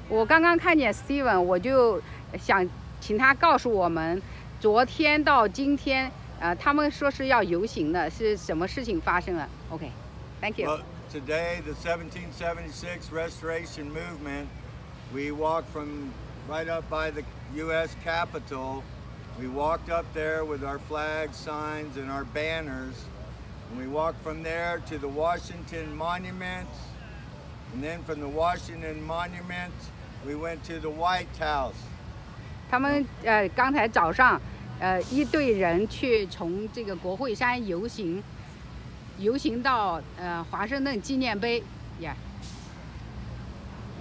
我刚刚看见 Steven， 我就想请他告诉我们，昨天到今天，他们说是要游行的，是什么事情发生了 ？OK，Thank you. Well, today, the 1776 Restoration Movement, we walked from right up by the U.S. Capitol. We walked up there with our flags, signs, and our banners. And we walked from there to the Washington Monument. And then from the Washington Monument, we went to the White House. 他们刚才早上，一队人去从这个国会山游行到华盛顿纪念碑 ，Yeah.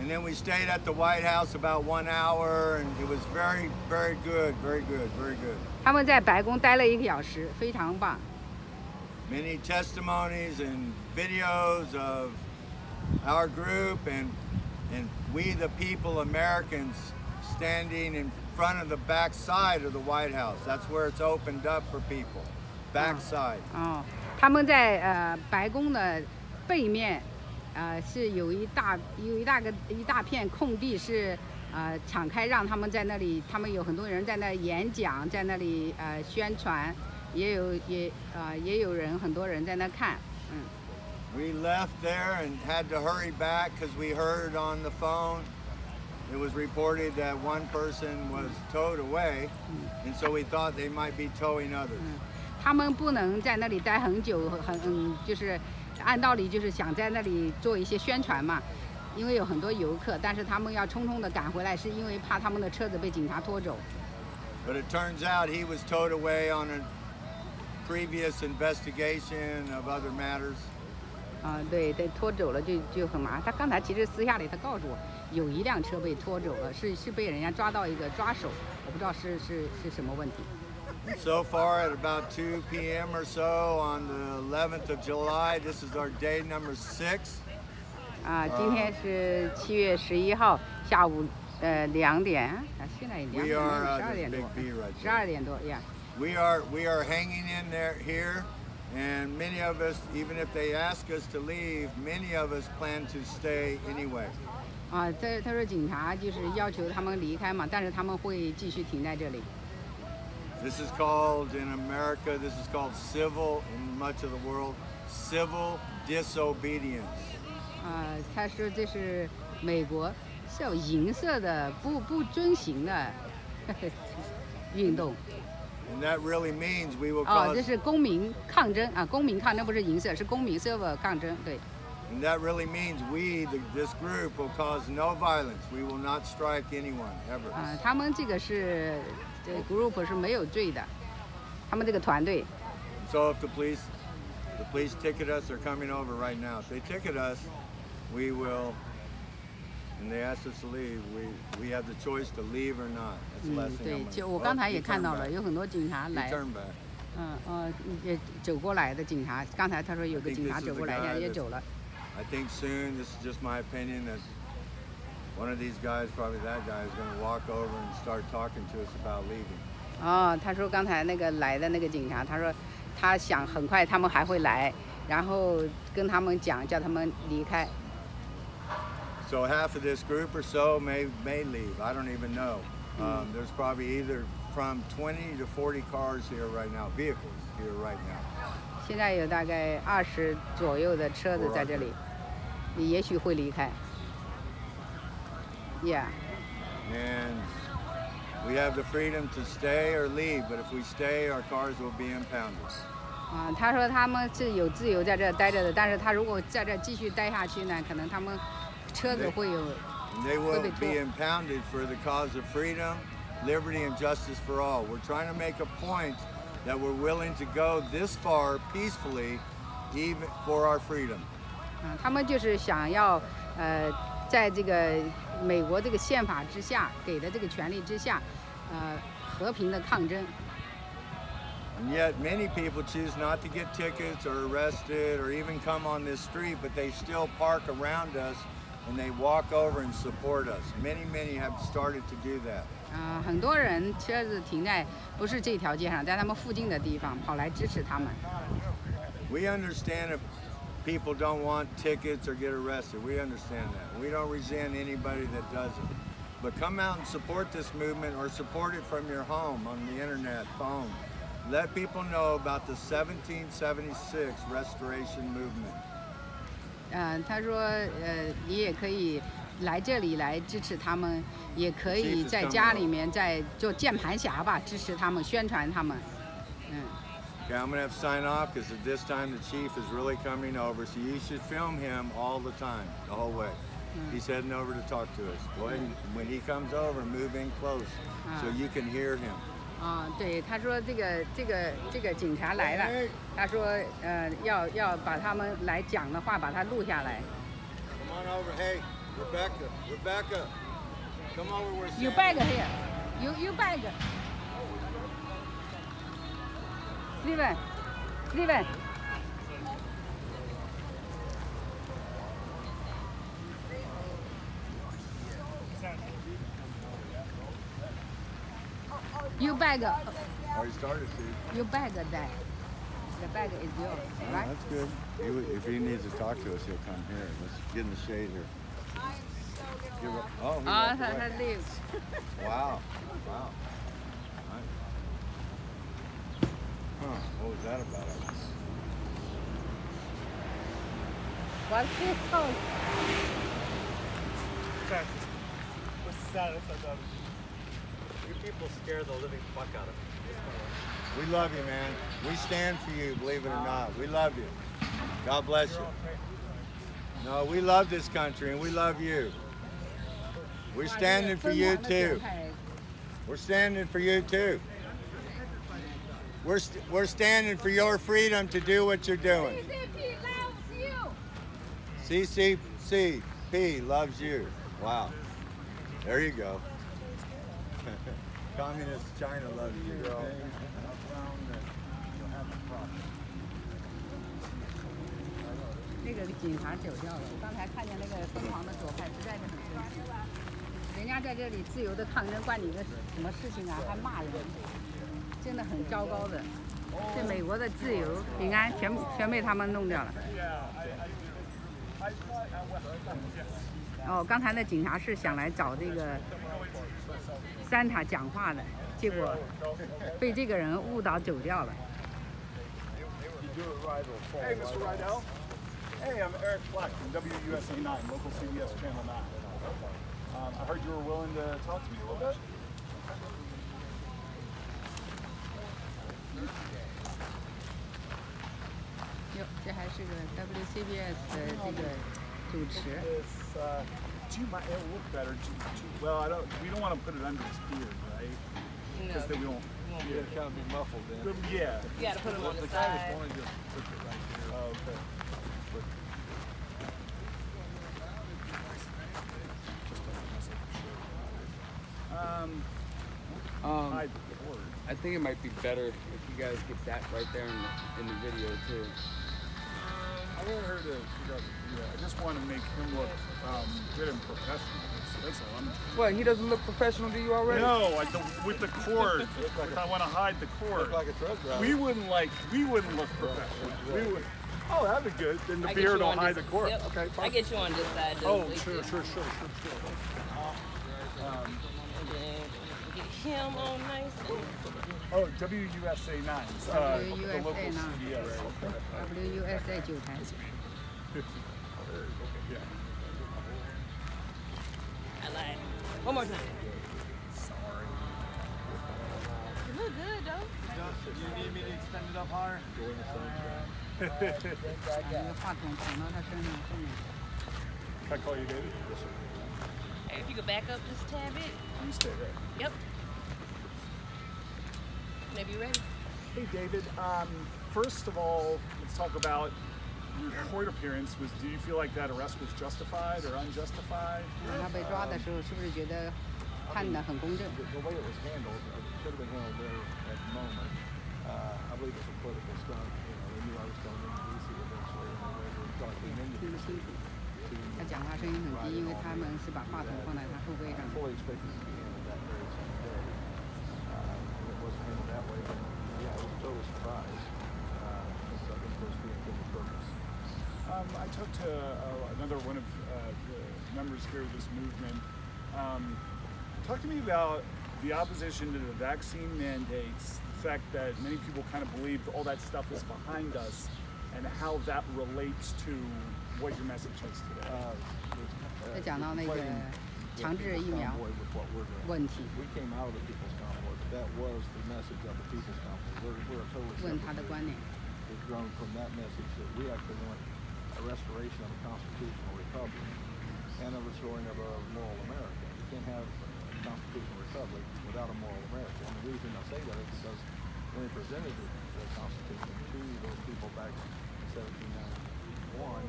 And then we stayed at the White House about 1 hour, and it was very, very good, very good, very good. 他们在白宫待了1个小时，非常棒。Many testimonies and videos of our group and we the people, Americans, standing in front of the back side of the White House. That's where it's opened up for people. Back side. 他们在白宫的背面。是有一大片空地是敞开，让他们在那里，他们有很多人在那演讲，在那里宣传，也有人很多人在那看，We left there and had to hurry back because we heard on the phone it was reported that one person was towed away, and so we thought they might be towing others. 他们不能在那里待很久，就是。按道理就是想在那里做一些宣传嘛，因为有很多游客，但是他们要匆匆的赶回来，是因为怕他们的车子被警察拖走。But it turns out he was towed away on a previous investigation of other matters. 对，拖走了就很麻烦。他刚才其实私下里他告诉我，有一辆车被拖走了，是被人家抓到一个抓手，我不知道是什么问题。So far, at about 2 p.m. or so on the 11th of July, this is our day number 6. 今天是7月11号下午2点，现在2点12点多，12点多 ，Yeah. We are hanging in there here, and many of us, even if they ask us to leave, many of us plan to stay anyway. 他说警察就是要求他们离开嘛，但是他们会继续停在这里。This is called, in America, this is called civil, in much of the world, civil disobedience. 他说这是美国叫银色的不遵行的运动。And that really means we will cause. 这是公民抗争啊，公民抗争不是银色，是公民 civil 抗争，对。And that really means this group, will cause no violence. We will not strike anyone ever. 他们这个是。这 group 是没有罪的，他们这个团队。So if the police ticket us, they're coming over right now. If they ticket us, we will, and they ask us to leave. We have the choice to leave or not. That's the last thing. 对，我刚才也看到了，有很多警察来。Turn back. 走过来的警察，刚才他说有个警察走过来，也走了。I think soon, this is just my opinion, that one of these guys, probably that guy, is going to walk over and start talking to us about leaving. 他说刚才那个来的那个警察，他说他想很快他们还会来，然后跟他们讲，叫他们离开。So half of this group or so may leave. I don't even know. There's probably either from 20 to 40 cars here right now, vehicles here right now. 现在有大概20左右的车子在这里，也许会离开。Yeah. And we have the freedom to stay or leave, but if we stay, our cars will be impounded. 他说他们是有自由在这待着的，但是他如果在这继续待下去呢，可能他们车子会有。They will be impounded for the cause of freedom, liberty, and justice for all. We're trying to make a point that we're willing to go this far peacefully, even for our freedom. 他们就是想要在这个美国这个宪法之下给的这个权利之下，和平的抗争。And yet, many people choose not to get tickets or arrested or even come on this street, but they still park around us and they walk over and support us. Many have started to do that. 很多人车子停在不是这条街上，在他们附近的地方跑来支持他们。We understand people don't want tickets or get arrested. We understand that. We don't resent anybody that doesn't. But come out and support this movement, or support it from your home, on the internet, phone. Let people know about the 1776 Restoration Movement. 他说，你也可以来这里来支持他们，也可以在家里面在做键盘侠吧，支持他们，宣传他们。Okay, I'm gonna have to sign off because at this time the chief is really coming over, so you should film him all the time, the whole way. He's heading over to talk to us. Go ahead and, when he comes over, move in close so you can hear him. 对，他说这个警察来了，他说要把他们来讲的话把它录下来。Come on over, hey, Rebecca, come over. We're You back here, you back. Steven. You bag. Already started, Steve. You bag that. The bag is yours, right? That's good. If he needs to talk to us, he'll come here. Let's get in the shade here. Oh, that leaves. Wow. Nice. Huh, what was that about? What's this called? What's the status? You people scare the living fuck out of me. We love you, man. We stand for you, believe it or not. We love you. God bless you. No, we love this country and we love you. We're standing for you too. We're standing for you too. We're standing for your freedom to do what you're doing. CCP loves you. Wow. There you go. Communist China loves you. 那个警察走掉了，我刚才看见那个疯狂的左派，实在是很生气。人家在这里自由的抗争，关你个什么事情啊？还骂人，真的很糟糕的。这美国的自由、平安全被他们弄掉了。刚才那警察是想来找这个Santa讲话的，结果被这个人误导走掉了。Hey, Mr. Rydell. Hey, I'm Eric Fleck from WUSA 9, local CBS Channel 9. I heard you were willing to talk to me a little bit. 哟，这还是个 WCBS 的这个主持。It will look better. Well, we don't want to put it under his beard, right? Because then we won't. Yeah, kind of be muffled then. Yeah. You gotta put them on the guy this side. morning just took it right here. Oh, okay. I think it might be better if you guys get that right there in the video too. I want her to figure out. Yeah, I just want to make him look good and professional. That's all. What? He doesn't look professional to you already? No, with the cord. If I want to hide the cord. Look like a truck driver. We wouldn't look professional. We would. Oh, that'd be good. Then the I beard get you will on hide this- the cord. yep. Okay, fine. I get you on this side. Oh, Luke. sure. And then get him on nice. Oh, WUSA 9. The local WUSA 9. CBS. WUSA 9台。Yeah. I lied. One more time. Sorry. You look good though. You need me to extend it up higher? 把那个话筒捅到他身上后面。 Can I call you David? Hey, if you could back up just a tad bit. You stay there. Yep. Maybe you ready? Hey, David. First of all, let's talk about your court appearance. Do you feel like that arrest was justified or unjustified? 他被抓的时候，是不是觉得判得很公正？ The way it was handled, it should have been handled better at the moment. I believe it's a political stunt. They knew I was going into DC eventually, and they thought they came into 听不 DC 清楚。 to 他讲话声音很低，因为他们是把话筒放在他后背上。 fully expected it to be handled that very same day. It wasn't handled that way, and yeah, it was a total surprise. Since I think those being good purpose. talked to another one of the members here of this movement. Talk to me about the opposition to the vaccine mandates, the fact that many people kind of believe all that stuff is behind us, and how that relates to what your message is today. 再讲到那个强制疫苗 问题， We came out of the People's Convoy, but that was the message of the People's Convoy. We're a totally 问他的 separate 观点。 We've grown from that message that we actually want a restoration of a constitutional republic and a restoring of a moral America. You can't have a constitutional republic without a moral America. And the reason I say that is because when they presented the Constitution to those people back in 1791,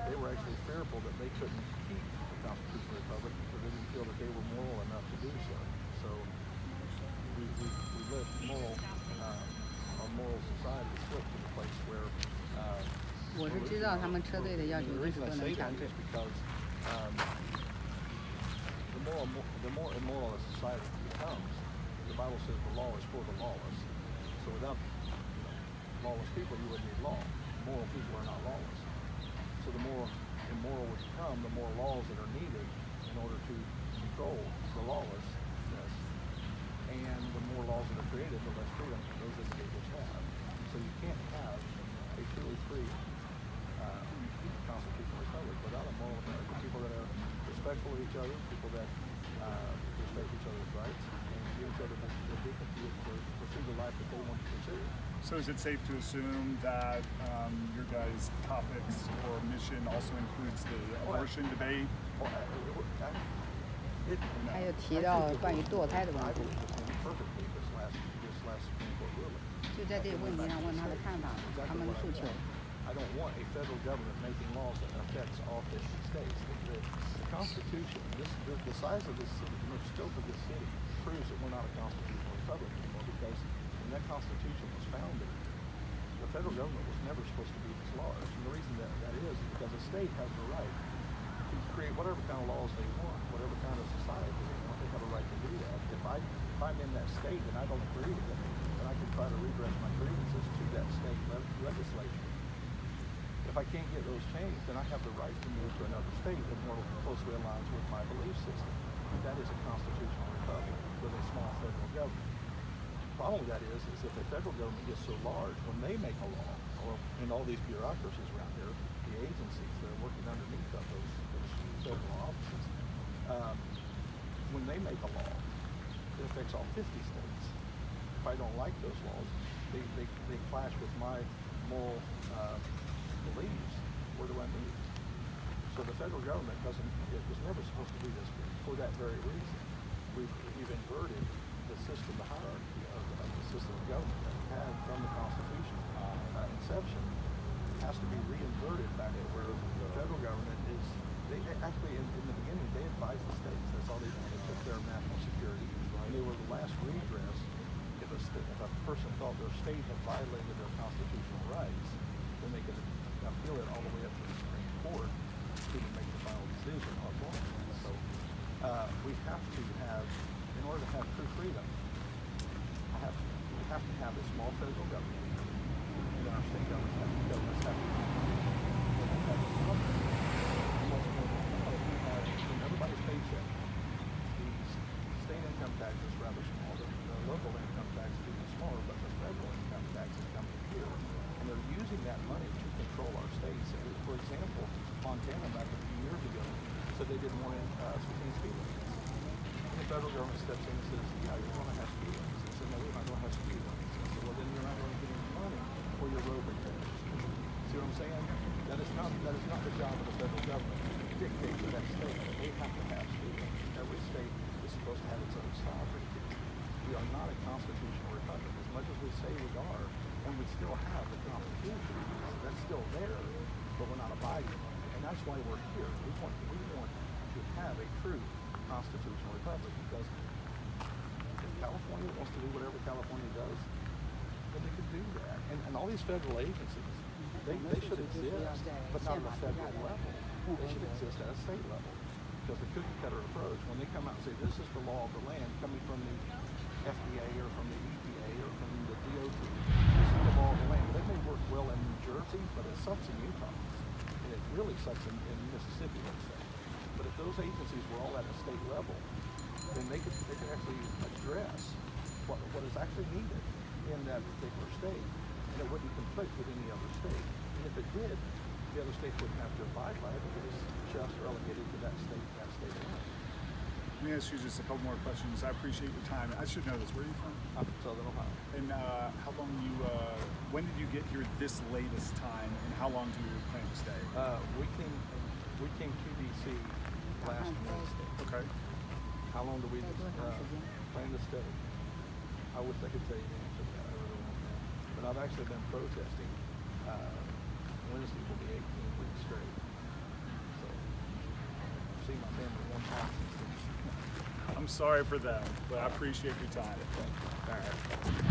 they were actually fearful that they couldn't keep the constitutional republic because they didn't feel that they were moral enough to do so. So we let our moral society slip to the place where 我是知道他们车队的要求 the 就是 reason 不 I 能 say 强 that 制 is。because the more immoral a society becomes, the Bible says the law is for the lawless. So without lawless people, you wouldn't need law. Moral people are not lawless. So the more immoral we become, the more laws that are needed in order to control the lawlessness. And the more laws that are created, the less freedom those individuals have. So you can't have a truly free constitutional republic without a moral America. People that are respectful of each other, people that respect each other's rights, and give each other the dignity to pursue the life that they want to pursue. So is it safe to assume that your guys' topics or mission also includes the abortion debate? 还有提到关于堕胎的问 I 题， believe it's been perfectly this last Supreme Court ruling. 就在这个问题上问他的看法，他们的诉求。 I don't want a federal government making laws that affects all 50 states. The Constitution, the size of this city, the scope of this city, proves that we're not a constitutional republic anymore because when that Constitution was founded, the federal government was never supposed to be this large. And the reason that is because a state has the right to create whatever kind of laws they want, whatever kind of society they want. They have a right to do that. If I'm in that state and I don't agree with it, then I can try to redress my grievances to that state legislature. If I can't get those changed, then I have the right to move to another state that more closely aligns with my belief system. That is a constitutional republic with a small federal government. The problem with that is if the federal government gets so large, when they make a law, or in all these bureaucracies around here, the agencies that are working underneath of those federal offices, when they make a law, it affects all 50 states. If I don't like those laws, they clash with my moral beliefs. Where do I move? So the federal government it was never supposed to be this for that very reason. We've inverted the system, the hierarchy of the system of government that we had from the Constitution inception. It has to be re-inverted back to where the federal government is, they actually in the beginning they advised the states. That's all they did. They took care of national security. And they were the last redress if a person thought their state had violated their constitutional rights, then they could appeal it all the way up to the Supreme Court to make the final decision on going. So we have to have, in order to have true freedom, we have to have a small federal government, and our state governments have to have a small in everybody's paycheck. The state income tax is rather small, the local income tax is even smaller, but the federal income tax is coming here. And they're using that money to control our states. For example, Montana back a few years ago said they didn't want to speed limits. And the federal government steps in and says, yeah, you're going to have speed limits. They said, no, we're not going to have speed limits. They said, well, then you're not going to get any money for your road repairs. See what I'm saying? That is not the job of the federal government to dictate to that state that they have to have speed limits. Every state is supposed to have its own sovereignty. We are not a constitutional republic. As much as we say we are, and we still have the Constitution, that's still there, but we're not abiding. And that's why we're here. We want to have a true constitutional republic because if California wants to do whatever California does, then they could do that. And all these federal agencies, they should exist, but not at a federal level. They should exist at a state level. Because the cookie cutter approach, when they come out and say this is the law of the land coming from the FDA or from the EPA or from the DOT, this is the law of the land. That may work well in New Jersey, but it sucks in Utah. really sucks in Mississippi, let's say. But if those agencies were all at a state level, then they could actually address what is actually needed in that particular state, and it wouldn't conflict with any other state. And if it did, the other states wouldn't have to abide by it because it's just relegated to that state alone. Let me ask you just a couple more questions. I appreciate your time. I should know this. Where are you from? I'm from Southern Ohio. And when did you get here this latest time, and how long do you plan to stay? We came to DC last Wednesday. Okay. How long do we plan to stay? I wish I could tell you the answer to that. I really don't know. But I've actually been protesting. Wednesday will be 18 weeks straight. So I've seen my family one time since then. I'm sorry for that, but I appreciate your time. All right.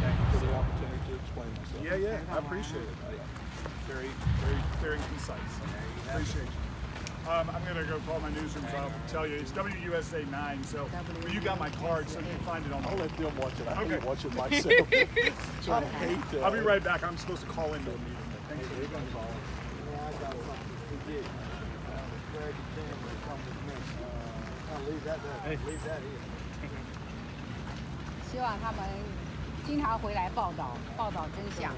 Thank you for the opportunity to explain myself. Yeah, I appreciate it. Very concise. Appreciate you. I'm going to go call my newsroom, so I'll tell you. It's WUSA 9, so you got my card, so you can find it on. I'll let them watch it. I Okay. can't watch it myself. I hate that. I'll be right back. I'm supposed to call into a meeting. Thanks for Hey, the call. Yeah, I got something to get. Greg and Tim will come with me. I'll leave that there. Leave that in. 希望他们经常回来报道真相。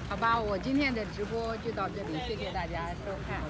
好吧，我今天的直播就到这里，谢谢大家收看。